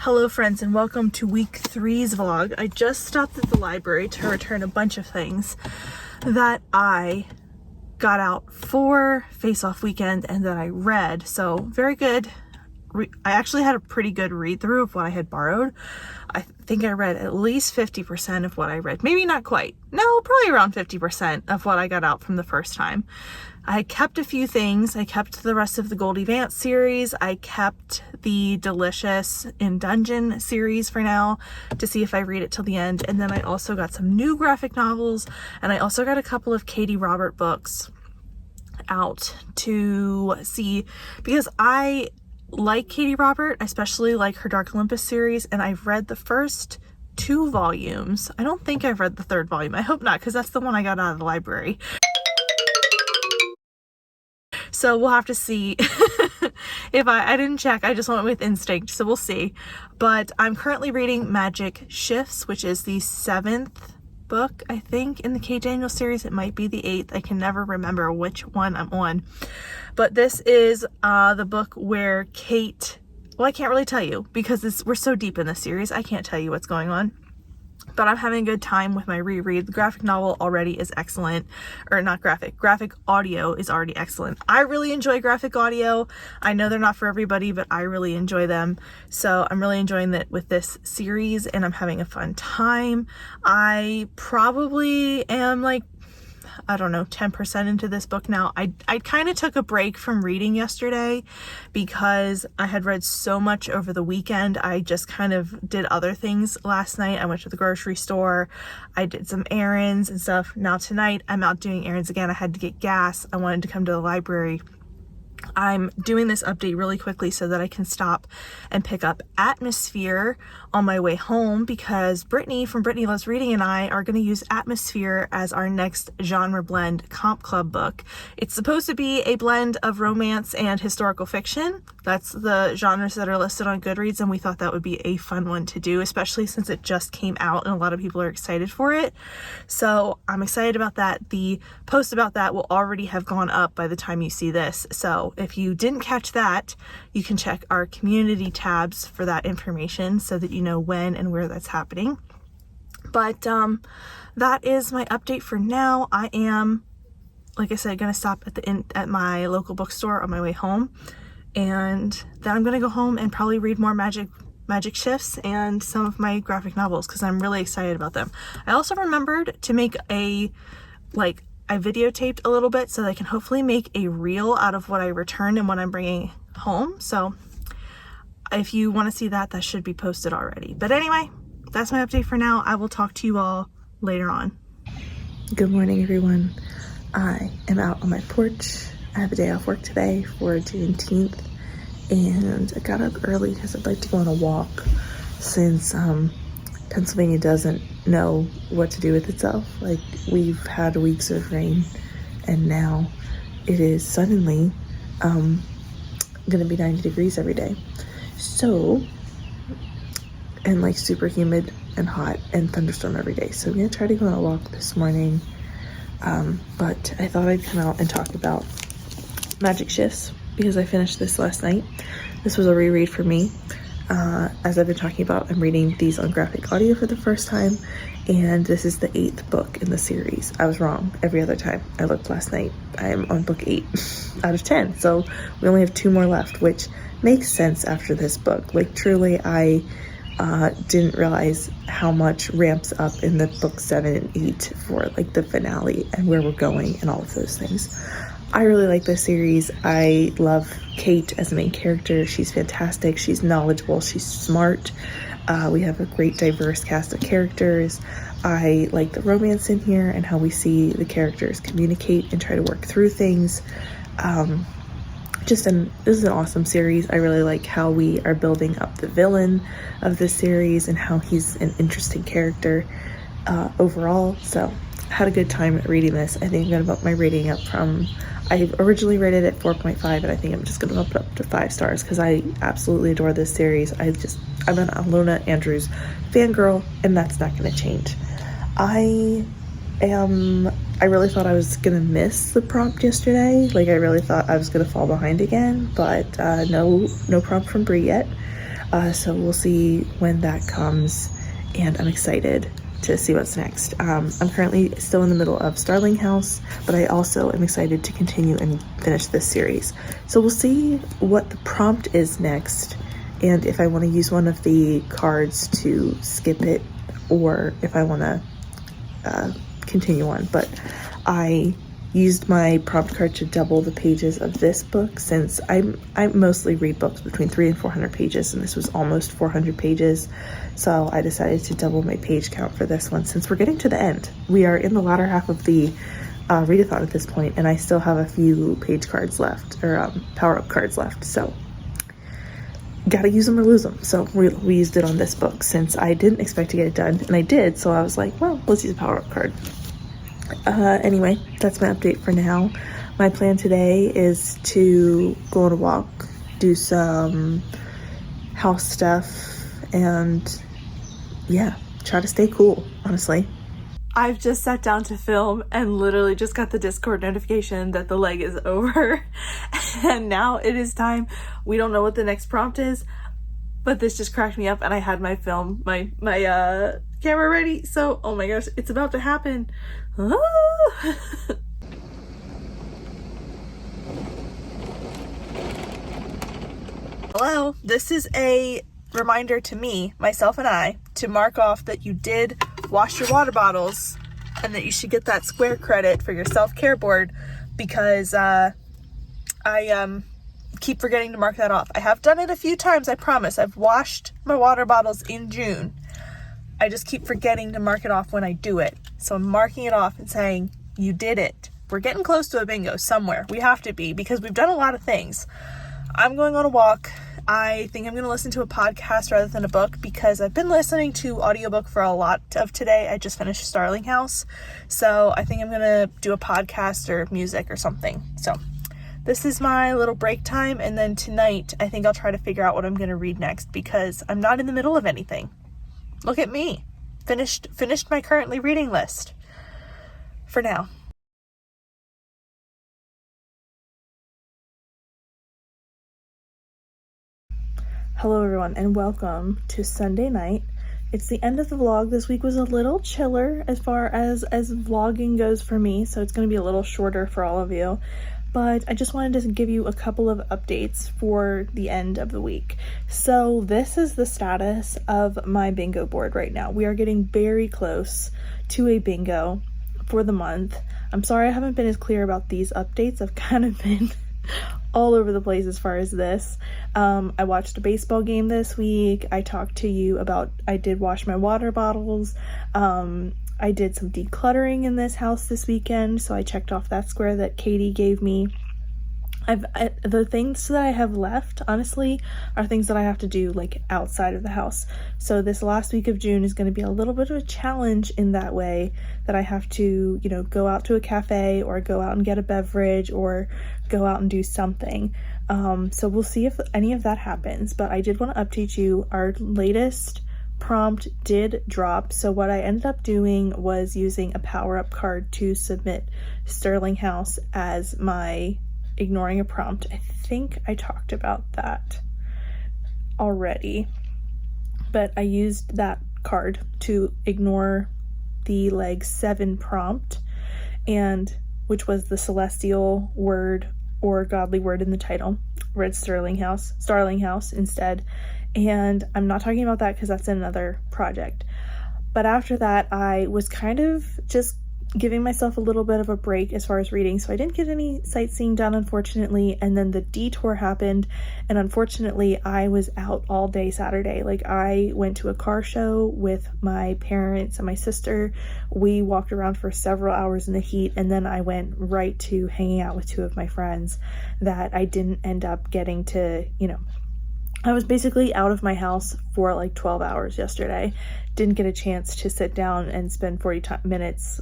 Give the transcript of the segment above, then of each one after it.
Hello friends, and welcome to week 3's vlog. I just stopped at the library to return a bunch of things that I got out for face-off weekend and that I read. So very good. I actually had a pretty good read through of what I had borrowed. I think I read at least 50% of what I read. Maybe not quite. No, probably around 50% of what I got out from the first time. I kept a few things. I kept the rest of the Goldie Vance series. I kept the Delicious in Dungeon series for now to see if I read it till the end. And then I also got some new graphic novels, and I also got a couple of Katie Robert books out to see, because I like Katie Robert, I especially like her Dark Olympus series, and I've read the first 2 volumes. I don't think I've read the 3rd volume. I hope not, because that's the one I got out of the library. So we'll have to see. If I didn't check, I just went with instinct, so we'll see. But I'm currently reading Magic Shifts, which is the 7th book, I think, in the Kate Daniels series. It might be the 8th. I can never remember which one I'm on. But this is the book where Kate, well, I can't really tell you because we're so deep in this series. I can't tell you what's going on. But I'm having a good time with my reread. The graphic novel already is excellent. Or not graphic. Graphic audio is already excellent. I really enjoy graphic audio. I know they're not for everybody, but I really enjoy them. So I'm really enjoying that with this series, and I'm having a fun time. I probably am like, I don't know, 10% into this book now. I kind of took a break from reading yesterday because I had read so much over the weekend. I just kind of did other things last night. I went to the grocery store. I did some errands and stuff. Now tonight I'm out doing errands again. I had to get gas. I wanted to come to the library. I'm doing this update really quickly so that I can stop and pick up Atmosphere on my way home, because Brittany from Brittany Loves Reading and I are going to use Atmosphere as our next genre blend comp club book. It's supposed to be a blend of romance and historical fiction. That's the genres that are listed on Goodreads, and we thought that would be a fun one to do, especially since it just came out and a lot of people are excited for it. So I'm excited about that. The post about that will already have gone up by the time you see this. So if you didn't catch that, you can check our community tabs for that information so that you know when and where that's happening. But that is my update for now. I am, like I said, going to stop at my local bookstore on my way home, and then I'm going to go home and probably read more Magic Shifts and some of my graphic novels because I'm really excited about them. I also remembered to make I videotaped a little bit so that I can hopefully make a reel out of what I returned and what I'm bringing home. So if you want to see that, that should be posted already. But anyway, that's my update for now. I will talk to you all later on. Good morning, everyone. I am out on my porch. I have a day off work today for Juneteenth, and I got up early because I'd like to go on a walk since Pennsylvania doesn't know what to do with itself. Like, we've had weeks of rain, and now it is suddenly gonna be 90 degrees every day. So, and like super humid and hot and thunderstorm every day. So I'm gonna try to go on a walk this morning. But I thought I'd come out and talk about Magic Shifts because I finished this last night. This was a reread for me. As I've been talking about, I'm reading these on graphic audio for the first time, and this is the 8th book in the series. I was wrong every other time I looked last night. I am on book 8 out of 10, so we only have 2 more left, which makes sense after this book. Like, truly, I didn't realize how much ramps up in the book 7 and 8 for like the finale and where we're going and all of those things. I really like this series. I love Kate as a main character. She's fantastic. She's knowledgeable. She's smart. We have a great diverse cast of characters. I like the romance in here and how we see the characters communicate and try to work through things. This is an awesome series. I really like how we are building up the villain of this series and how he's an interesting character overall. So had a good time reading this. I think I'm gonna bump my rating up from, I originally rated it 4.5, and I think I'm just gonna bump it up to 5 stars because I absolutely adore this series. I'm an Alona Andrews fangirl, and that's not gonna change. I really thought I was gonna miss the prompt yesterday. Like, I really thought I was gonna fall behind again, but no prompt from Brie yet. So we'll see when that comes, and I'm excited to see what's next. I'm currently still in the middle of Starling House, but I also am excited to continue and finish this series. So we'll see what the prompt is next, and if I want to use one of the cards to skip it, or if I want to continue on. But I used my prompt card to double the pages of this book, since I mostly read books between 300 and 400 pages, and this was almost 400 pages. So I decided to double my page count for this one, since we're getting to the end. We are in the latter half of the readathon at this point, and I still have a few page cards left, or power-up cards left. So gotta use them or lose them. So we used it on this book, since I didn't expect to get it done, and I did. So I was like, well, let's use a power-up card. Anyway, that's my update for now. My plan today is to go on a walk, do some house stuff, and yeah, try to stay cool, honestly. I've just sat down to film and literally just got the Discord notification that the leg is over. And now it is time. We don't know what the next prompt is, but this just cracked me up, and I had my camera ready. So, oh my gosh, it's about to happen. Ah! Hello, this is a reminder to me, myself and I, to mark off that you did wash your water bottles, and that you should get that square credit for your self-care board, because I keep forgetting to mark that off. I have done it a few times, I promise. I've washed my water bottles in June. I just keep forgetting to mark it off when I do it. So I'm marking it off and saying, you did it. We're getting close to a bingo somewhere. We have to be, because we've done a lot of things. I'm going on a walk. I think I'm going to listen to a podcast rather than a book, because I've been listening to audiobook for a lot of today. I just finished Starling House. So I think I'm going to do a podcast or music or something. So this is my little break time. And then tonight, I think I'll try to figure out what I'm going to read next, because I'm not in the middle of anything. Look at me. Finished my currently reading list. For now. Hello everyone, and welcome to Sunday night. It's the end of the vlog. This week was a little chiller as far as vlogging goes for me, so it's going to be a little shorter for all of you. But I just wanted to give you a couple of updates for the end of the week. So this is the status of my bingo board right now. We are getting very close to a bingo for the month. I'm sorry I haven't been as clear about these updates. I've kind of been all over the place as far as this. I watched a baseball game this week. I talked to you about, I did wash my water bottles. I did some decluttering in this house this weekend, so I checked off that square that Katie gave me. The things that I have left, honestly, are things that I have to do like outside of the house. So this last week of June is going to be a little bit of a challenge in that way, that I have to, you know, go out to a cafe or go out and get a beverage or go out and do something. So we'll see if any of that happens, but I did want to update you. Our latest prompt did drop. So what I ended up doing was using a power-up card to submit Starling House as my ignoring a prompt. I think I talked about that already, but I used that card to ignore the leg 7 prompt, and which was the celestial word or godly word in the title. Read Starling House instead. And I'm not talking about that because that's another project. But after that, I was kind of just giving myself a little bit of a break as far as reading, so I didn't get any sightseeing done, unfortunately. And then the detour happened, and unfortunately I was out all day Saturday. Like, I went to a car show with my parents and my sister. We walked around for several hours in the heat, and then I went right to hanging out with 2 of my friends that I didn't end up getting to, you know, I was basically out of my house for like 12 hours yesterday. Didn't get a chance to sit down and spend 40 minutes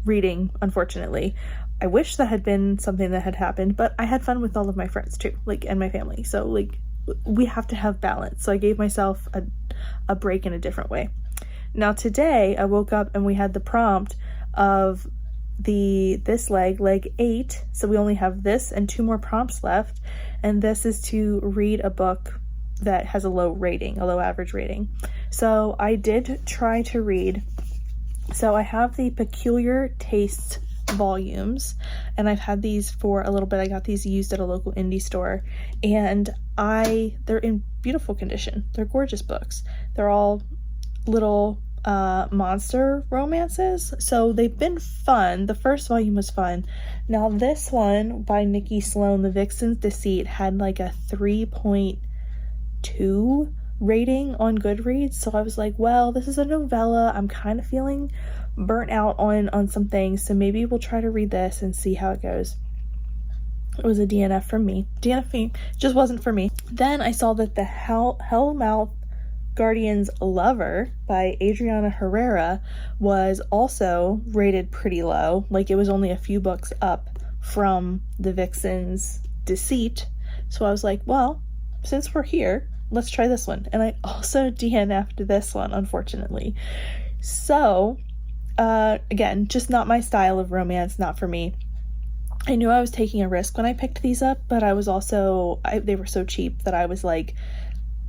reading, unfortunately. I wish that had been something that had happened, but I had fun with all of my friends too, like, and my family. So like, we have to have balance. So I gave myself a break in a different way. Now today I woke up and we had the prompt of this leg 8. So we only have this and 2 more prompts left. And this is to read a book that has a low rating, a low average rating. So I did try to read. So I have the Peculiar Taste volumes, and I've had these for a little bit. I got these used at a local indie store, and they're in beautiful condition. They're gorgeous books. They're all little monster romances, so they've been fun. The first volume was fun. Now this one by Nikki Sloan, The Vixen's Deceit, had like a 3.2 rating on Goodreads, so I was like, well, this is a novella. I'm kind of feeling burnt out on some things, so maybe we'll try to read this and see how it goes. It was a DNF from me. DNF just wasn't for me. Then I saw that the Hellmouth Guardian's Lover by Adriana Herrera was also rated pretty low. Like, it was only a few books up from The Vixen's Deceit. So I was like, well, since we're here, let's try this one. And I also DNF'd this one, unfortunately. So, again, just not my style of romance, not for me. I knew I was taking a risk when I picked these up, but I was also, they were so cheap that I was like,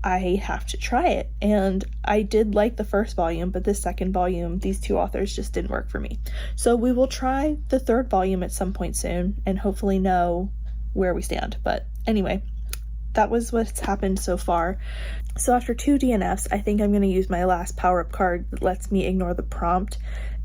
I have to try it. And I did like the first volume, but this second volume, these two authors just didn't work for me. So we will try the third volume at some point soon and hopefully know where we stand. But anyway, that was what's happened so far. So after 2 DNFs, I think I'm going to use my last power-up card that lets me ignore the prompt,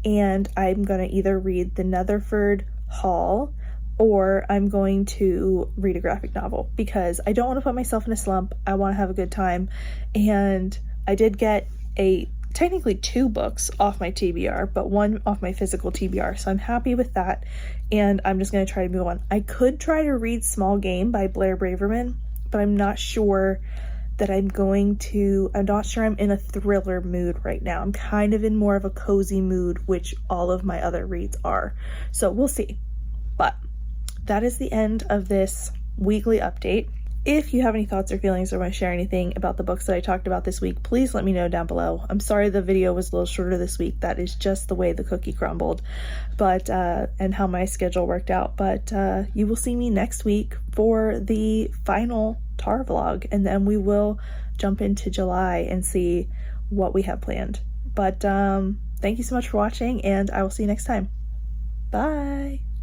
and I'm going to either read the Netherford Hall, or I'm going to read a graphic novel, because I don't want to put myself in a slump. I want to have a good time. And I did get technically 2 books off my TBR, but 1 off my physical TBR. So I'm happy with that. And I'm just going to try to move on. I could try to read Small Game by Blair Braverman, but I'm not sure that I'm not sure I'm in a thriller mood right now. I'm kind of in more of a cozy mood, which all of my other reads are. So we'll see. But that is the end of this weekly update. If you have any thoughts or feelings or want to share anything about the books that I talked about this week, please let me know down below. I'm sorry the video was a little shorter this week. That is just the way the cookie crumbled, but and how my schedule worked out. But you will see me next week for the final Tar vlog, and then we will jump into July and see what we have planned. But thank you so much for watching, and I will see you next time. Bye!